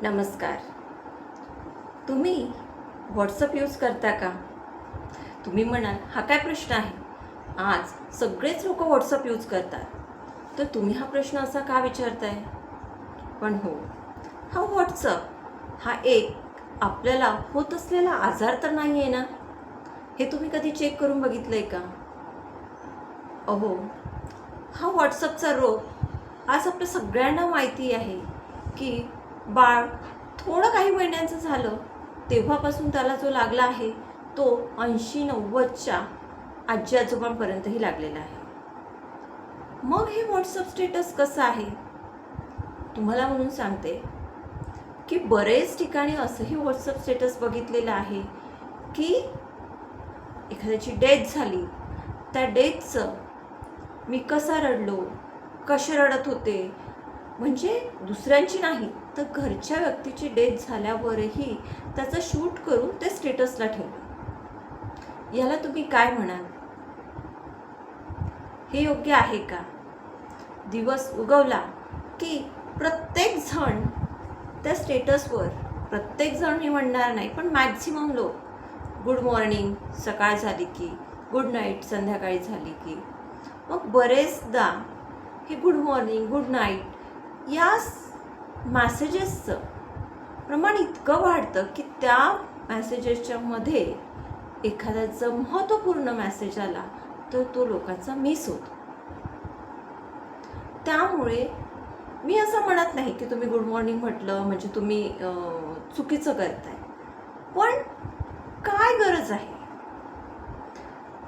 नमस्कार. तुम्ही WhatsApp use करता का? तुम्ही म्हणाल हा काय प्रश्न आहे? आज सगळेच लोक व्हॉट्सअप यूज करतात. तर तुम्ही हा प्रश्न असा का विचारताय? पण हो, हा व्हॉट्सअप हा एक आपल्याला होत असलेला आजार तर नाही आहे ना? हे तुम्ही कधी चेक करून बघितलंय का? अहो, हा व्हॉट्सअपचा रोग आज आपल्या सगळ्यांना माहिती आहे की बाळ थोडं काही महिन्यांचं झालं तेव्हापासून त्याला जो लागला आहे तो 80-90च्या आजी आजोबांपर्यंतही लागलेला आहे. मग हे व्हॉट्सअप स्टेटस कसं आहे? तुम्हाला म्हणून सांगते की बरेच ठिकाणी असंही व्हॉट्सअप स्टेटस बघितलेलं आहे की एखाद्याची डेथ झाली, त्या डेथचं मी कसा रडलो, कसे रडत होते, म्हणजे दुसऱ्यांची नाही तर घरच्या व्यक्तीची डेथ झाल्यावरही त्याचं शूट करून ते स्टेटसला ठेवलं. याला तुम्ही काय म्हणाल? हे योग्य आहे का? दिवस उगवला की प्रत्येक जण त्या स्टेटसवर, प्रत्येक जण मी म्हणणार नाही पण मॅक्झिमम लोक गुड मॉर्निंग सकाळ झाली की, गुड नाईट संध्याकाळी झाली की, मग बरेचदा हे गुड मॉर्निंग गुड नाईट या मॅसेजेसचं प्रमाण इतकं वाढतं की त्या मॅसेजेसच्या मध्ये एखाद्याचा महत्त्वपूर्ण मॅसेज आला तर तो लोकांचा मिस होतो. त्यामुळे मी असं म्हणत नाही की तुम्ही गुड मॉर्निंग म्हटलं म्हणजे तुम्ही चुकीचं करताय, पण काय गरज आहे?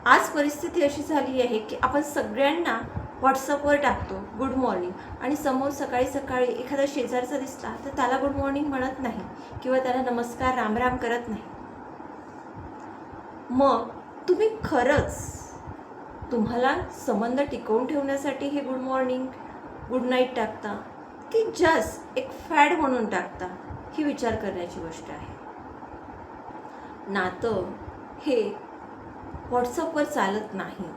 आज परिस्थिती अशी झाली आहे की आपण सगळ्यांना व्हॉट्सअपवर टाकतो गुड मॉर्निंग आणि समोर सकाळी सकाळी एखादा शेजारचा दिसला तर त्याला गुड मॉर्निंग म्हणत नाही किंवा त्याला नमस्कार राम राम करत नाही. मग तुम्ही खरंच तुम्हाला संबंध टिकवून ठेवण्यासाठी हे गुड मॉर्निंग गुड नाईट टाकता की जस्ट एक फॅड म्हणून टाकता? ही विचार करण्याची गोष्ट आहे. नातं हे व्हॉट्सअपवर चालत नाही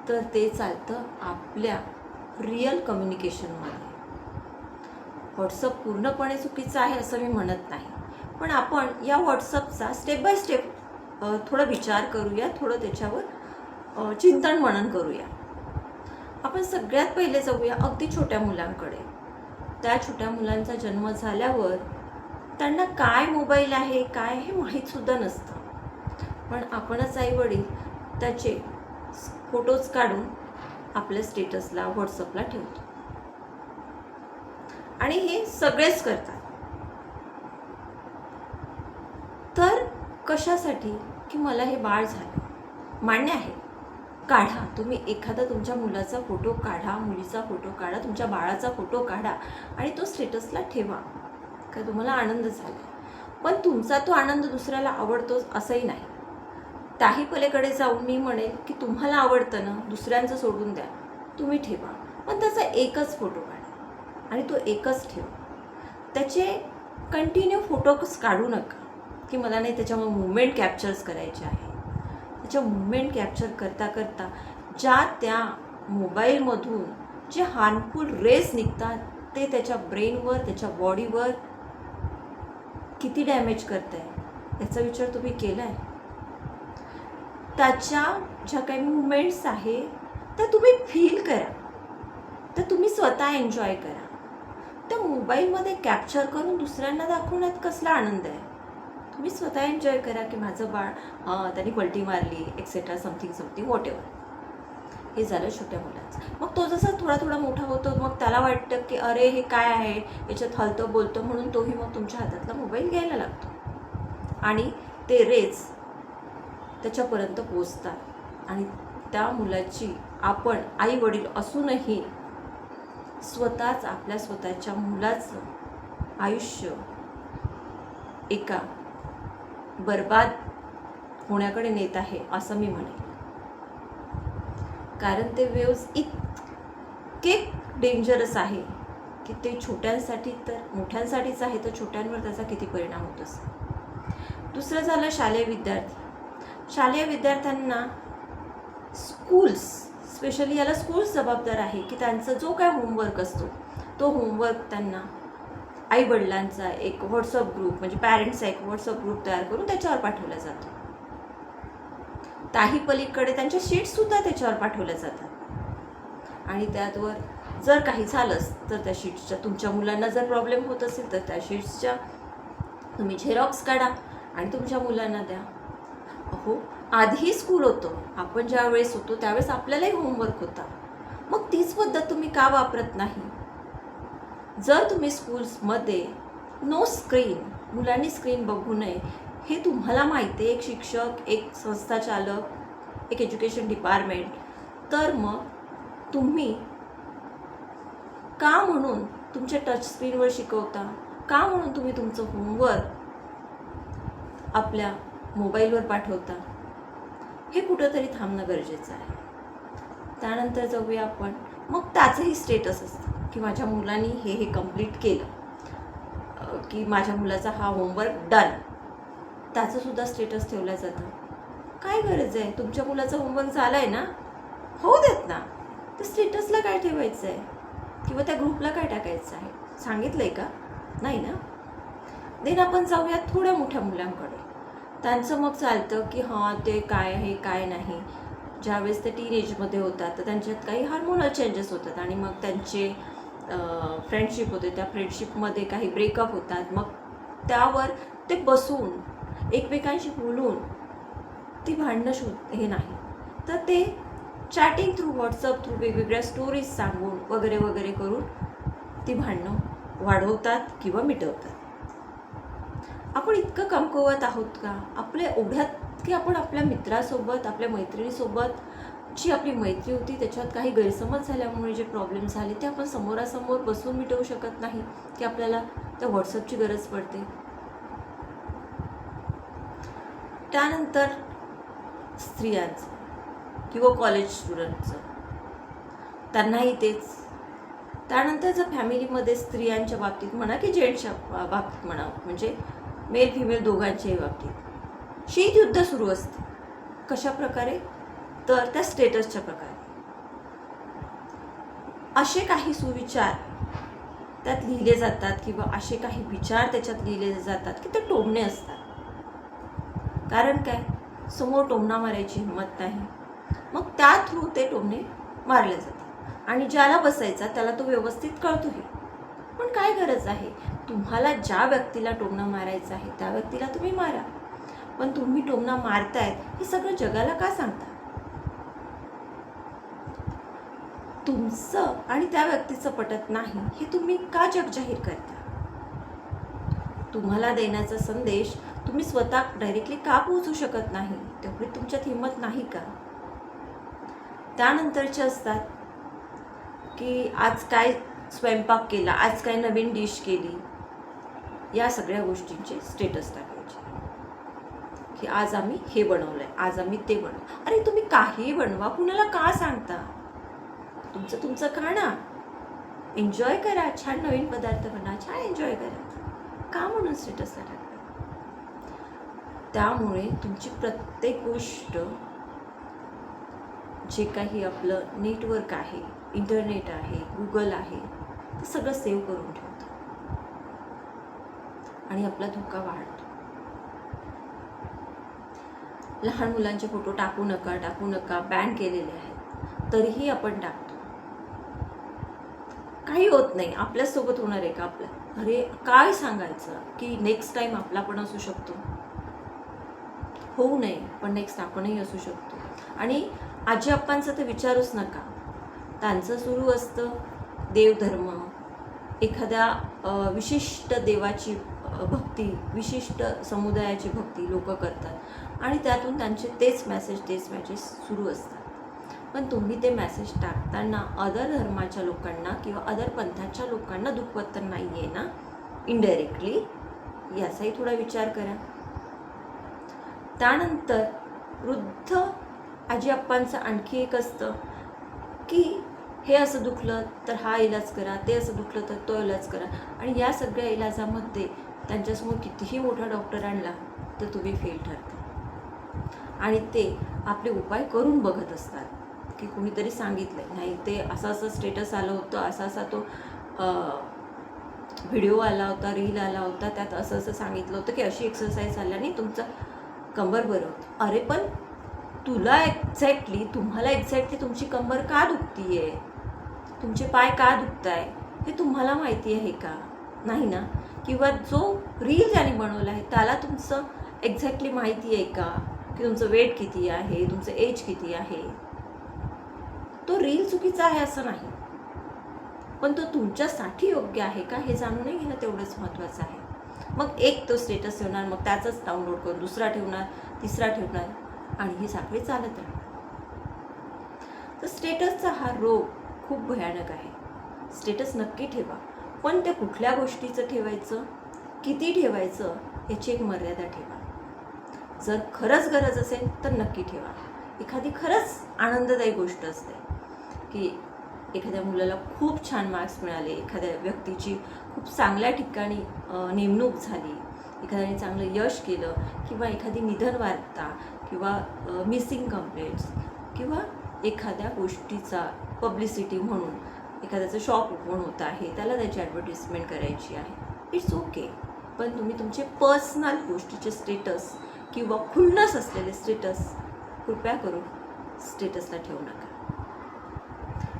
तर ते चालतं आपल्या रिअल कम्युनिकेशनमध्ये. व्हॉट्सअप पूर्णपणे चुकीचं आहे असं मी म्हणत नाही, पण आपण या व्हॉट्सअपचा स्टेप बाय स्टेप थोडा विचार करूया, थोडं त्याच्यावर चिंतन मनन करूया. आपण सगळ्यात पहिले जाऊया अगदी छोट्या मुलांकडे. त्या छोट्या मुलांचा जन्म झाल्यावर त्यांना काय मोबाईल आहे काय हे माहीतसुद्धा नसतं, पण आपणच आईवडील त्याचे फोटोज काढून आपल्या स्टेटसला व्हॉट्सअपला ठेवतो आणि हे सगळेच करतात. तर कशासाठी? की मला हे बाळ झालं, मान्य आहे, काढा. तुम्ही एखादा तुमच्या मुलाचा फोटो काढा, मुलीचा फोटो काढा, तुमच्या बाळाचा फोटो काढा आणि तो स्टेटसला ठेवा. काय तुम्हाला आनंद झाला, पण तुमचा तो आनंद दुसऱ्याला आवडतोच असंही नाही. त्याही पलीकडे जाऊन मी म्हणेल की तुम्हाला आवडतं ना, दुसऱ्यांचं सोडून द्या, तुम्ही ठेवा, पण त्याचा एकच फोटो काढा आणि तो एकच ठेवा. त्याचे कंटिन्यू फोटोज काढू नका की मला नाही त्याच्यामुळे मुवमेंट कॅप्चर्स करायचे आहे. त्याच्या मुवमेंट कॅप्चर करता करता ज्या त्या मोबाईलमधून जे हार्मफुल रेस निघतात ते त्याच्या ब्रेनवर, त्याच्या बॉडीवर किती डॅमेज करत आहे याचा विचार तुम्ही केला आहे? त्याच्या ज्या काही मुवमेंट्स आहे त्या तुम्ही फील करा, तर तुम्ही स्वतः एन्जॉय करा. त्या मोबाईलमध्ये कॅप्चर करून दुसऱ्यांना दाखवण्यात कसला आनंद आहे? तुम्ही स्वतः एन्जॉय करा की माझं बाळ त्यांनी पलटी मारली etcetera something something what ever. हे झालं छोट्या मुलांचं. मग तो जसा थोडा थोडा मोठा होतो मग त्याला वाटतं की अरे हे काय आहे, याच्यात हलतं बोलतं, म्हणून तोही मग तुमच्या हातातला मोबाईल घ्यायला लागतो आणि ते रेज त्याच्यापर्यंत पोचतात आणि त्या मुलाची आपण आई वडील असूनही स्वतःच आपल्या स्वतःच्या मुलाचं आयुष्य एका बर्बाद होण्याकडे नेत आहे असं मी म्हणेन. कारण ते वेव्स इतके डेंजरस आहे की ते छोट्यांसाठी तर मोठ्यांसाठीच आहे, तर छोट्यांवर त्याचा किती परिणाम होत असेल. दुसरं झालं शालेय विद्यार्थी. शालेय विद्यार्थ्यांना स्कूल्स, स्पेशली याला स्कूल्स जबाबदार आहे की त्यांचा जो काय होमवर्क असतो तो होमवर्क त्यांना आईवडिलांचा एक व्हॉट्सअप ग्रुप म्हणजे पॅरेंट्सचा एक व्हॉट्सअप ग्रुप तयार करून त्याच्यावर पाठवला जातो. त्याही पलीकडे त्यांच्या शीट्ससुद्धा त्याच्यावर पाठवल्या जातात आणि त्यावर जर काही झालंच तर त्या शीट्सच्या तुमच्या मुलांना जर प्रॉब्लेम होत असेल तर त्या शीट्सच्या तुम्ही झेरॉक्स काढा आणि तुमच्या मुलांना द्या. अहो, आधीही स्कूल होतं, आपण ज्या वेळेस होतो त्यावेळेस आपल्यालाही होमवर्क होता, मग तीच पद्धत तुम्ही का वापरत नाही? जर तुम्ही स्कूल्समध्ये नो स्क्रीन, मुलांनी स्क्रीन बघू नये हे तुम्हाला माहिती आहे, एक शिक्षक, एक संस्थाचालक, एक एज्युकेशन डिपार्टमेंट, तर मग तुम्ही का म्हणून तुमच्या टच स्क्रीनवर शिकवता? का म्हणून तुम्ही तुमचं होमवर्क आपल्या मोबाईलवर पाठवता? हे कुठंतरी थांबणं गरजेचं आहे. त्यानंतर जाऊया आपण, मग त्याचंही स्टेटस असतं की माझ्या मुलांनी हे कंप्लीट केलं, की माझ्या मुलाचा हा होमवर्क डन, त्याचंसुद्धा स्टेटस ठेवलं जातं. काय गरज आहे? तुमच्या मुलाचा होमवर्क झाला आहे ना, होऊ देत ना. तर स्टेटसला काय ठेवायचं आहे किंवा त्या ग्रुपला काय टाकायचं आहे? सांगितलं आहे का? नाही ना. देन आपण जाऊया थोड्या मोठ्या मुलांकडे. त्यांचं मग चालतं की हां, ते काय आहे काय नाही. ज्यावेळेस ते टीनेजमध्ये होतात तर त्यांच्यात काही हार्मोनल चेंजेस होतात आणि मग त्यांचे फ्रेंडशिप होते, त्या फ्रेंडशिपमध्ये काही ब्रेकअप होतात. मग त्यावर ते बसून एकमेकांशी बोलून ती भांडणं हे नाही, तर ते चॅटिंग थ्रू, व्हॉट्सअप थ्रू, वेगवेगळ्या स्टोरीज सांगून वगैरे वगैरे करून ती भांडणं वाढवतात किंवा मिटवतात. आपण इतकं कमकुवत आहोत का? आपल्या एवढ्यात की आपण आपल्या मित्रासोबत, आपल्या मैत्रिणीसोबत जी आपली मैत्री होती त्याच्यात काही गैरसमज झाल्यामुळे जे प्रॉब्लेम झाले ते आपण समोरासमोर बसून मिटवू शकत नाही, की आपल्याला त्या व्हॉट्सअपची गरज पडते. त्यानंतर स्त्रियांचं किंवा कॉलेज स्टुडंटचं, त्यांनाही तेच. त्यानंतर जर फॅमिलीमध्ये स्त्रियांच्या बाबतीत म्हणा की जेंट्सच्या बाबतीत म्हणा, म्हणजे मेल फिमेल दोघांच्याही बाबतीत शीतयुद्ध सुरू असते. कशा प्रकारे? तर त्या स्टेटसच्या प्रकारे. असे काही सुविचार त्यात लिहिले जातात किंवा असे काही विचार त्याच्यात लिहिले जातात की ते टोमणे असतात. कारण काय? समोर टोमणा मारायची हिंमत नाही, मग त्या थ्रू ते टोमणे मारले जातात आणि ज्याला बसायचा त्याला तो व्यवस्थित कळतोही. पण काय गरज आहे? तुम्हाला ज्या व्यक्तीला टोमणा मारायचा आहे त्या व्यक्तीला तुम्ही मारा, पण तुम्ही टोमणा मारतायत हे सगळं जगाला का सांगता? तुमचं आणि त्या व्यक्तीचं पटत नाही हे तुम्ही का जग जाहीर करता? तुम्हाला देण्याचा संदेश तुम्ही स्वतः डायरेक्टली का पोहोचू शकत नाही? तेवढी तुमच्यात हिंमत नाही का? त्यानंतरचे असतात की आज काय स्वयंपाक केला, आज काय नवीन डिश केली, या सगळ्या गोष्टींचे स्टेटस टाकायचे की आज आम्ही हे बनवलंय, आज आम्ही ते बनवलं. अरे तुम्ही काहीही बनवा, कुणाला का सांगता? तुमचं तुमचं खाणं एन्जॉय करा, छान नवीन पदार्थ बनवा, छान एन्जॉय करा. का म्हणून स्टेटसला टाका? त्यामुळे तुमची प्रत्येक गोष्ट, जे काही आपलं नेटवर्क आहे, इंटरनेट आहे, गुगल आहे, ते सगळं सेव्ह करून ठेवतं आणि आपला धोका वाढतो. लहान मुलांचे फोटो टाकू नका, बॅन केलेले आहेत, तरीही आपण टाकतो. काही होत नाही, आपल्यासोबत होणार आहे का? आपल्या अरे काय सांगायचं की नेक्स्ट टाइम आपला पण असू शकतो, होऊ नये पण नेक्स्ट आपणही असू शकतो. आणि आजी आप्पांचं तर विचारूच नका, त्यांचं सुरू असतं देवधर्म, एखाद्या विशिष्ट देवाची भक्ती, विशिष्ट समुदायाची भक्ती लोक करतात आणि त्यातून त्यांचे तेच मॅसेज सुरू असतात. पण तुम्ही ते मॅसेज टाकताना अदर धर्माच्या लोकांना किंवा अदर पंथाच्या लोकांना दुखवत तर नाही आहे ना इनडायरेक्टली? याचाही थोडा विचार करा. त्यानंतर वृद्ध आजी आप्पांचं आणखी एक असतं की हे असं दुखलं तर हा इलाज करा, ते असं दुखलं तर तो इलाज करा, आणि या सगळ्या इलाजामध्ये त्यांच्यासमोर कितीही मोठा डॉक्टर आणला तर तुम्ही फेल ठरता आणि ते आपले उपाय करून बघत असतात की कुणीतरी सांगितलं नाही, ते असं असं स्टेटस आलं होतं, असा असा तो व्हिडिओ आला होता, रील आला होता, त्यात असं असं सांगितलं होतं की अशी एक्सरसाइज आल्याने तुमचं कंबर बरं होतं. अरे पण तुम्हाला एक्झॅक्टली तुमची कंबर का दुखती आहे, तुमचे पाय का दुखत आहे, हे तुम्हाला माहिती आहे का? नाही ना. किंवा जो रील ज्याने बनवला आहे त्याला तुमचं एक्झॅक्टली माहिती आहे का की तुमचं वेट किती आहे, तुमचं एज किती आहे? तो रील चुकीचा आहे असं नाही, पण तो तुमच्यासाठी योग्य आहे का हे जाणूनही घेणं तेवढंच महत्त्वाचं आहे. मग एक तो स्टेटस ठेवणार, मग त्याचाच डाउनलोड करून दुसरा ठेवणार, तिसरा ठेवणार आणि हे साखळी चालत राहणार. तर स्टेटसचा हा रोग खूप भयानक आहे. स्टेटस नक्की ठेवा, पण ते कुठल्या गोष्टीचं ठेवायचं, किती ठेवायचं याची एक मर्यादा ठेवा. जर खरंच गरज असेल तर नक्की ठेवा. एखादी खरंच आनंददायी गोष्ट असते की एखाद्या मुलाला खूप छान मार्क्स मिळाले, एखाद्या व्यक्तीची खूप चांगल्या ठिकाणी नेमणूक झाली, एखाद्याने चांगलं यश केलं, किंवा एखादी निधन वार्ता, किंवा मिसिंग कंप्लेंट्स, किंवा एखाद्या गोष्टीचा पब्लिसिटी म्हणून एखाद्याचं शॉप ओपन होत आहे, त्याला त्याची ॲडव्हर्टिजमेंट करायची आहे, इट्स ओके. पण तुम्ही तुमचे पर्सनल गोष्टीचे स्टेटस किंवा खुन्नस असलेले स्टेटस कृपया करून स्टेटसला ठेवू नका.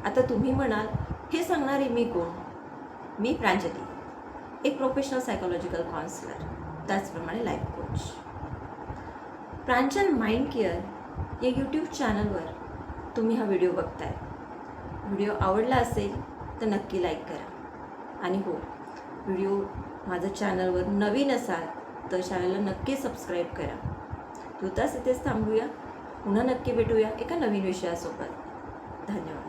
आता तुम्ही म्हणाल, हे सांगणारे मी कोण? मी प्रांजली, एक प्रोफेशनल सायकोलॉजिकल काउन्सिलर, त्याचप्रमाणे लाईफ कोच. प्रांजल माइंड केअर या यूट्यूब चॅनलवर तुम्ही हा व्हिडिओ बघताय. व्हिडिओ आवडला असेल तर नक्की लाईक करा. आणि हो, व्हिडिओ माझ्या चॅनलवर नवीन असाल तर चॅनलला नक्की सबस्क्राईब करा. तूताच इथेच थांबूया. पुन्हा नक्की भेटूया एका नवीन विषयासोबत. धन्यवाद.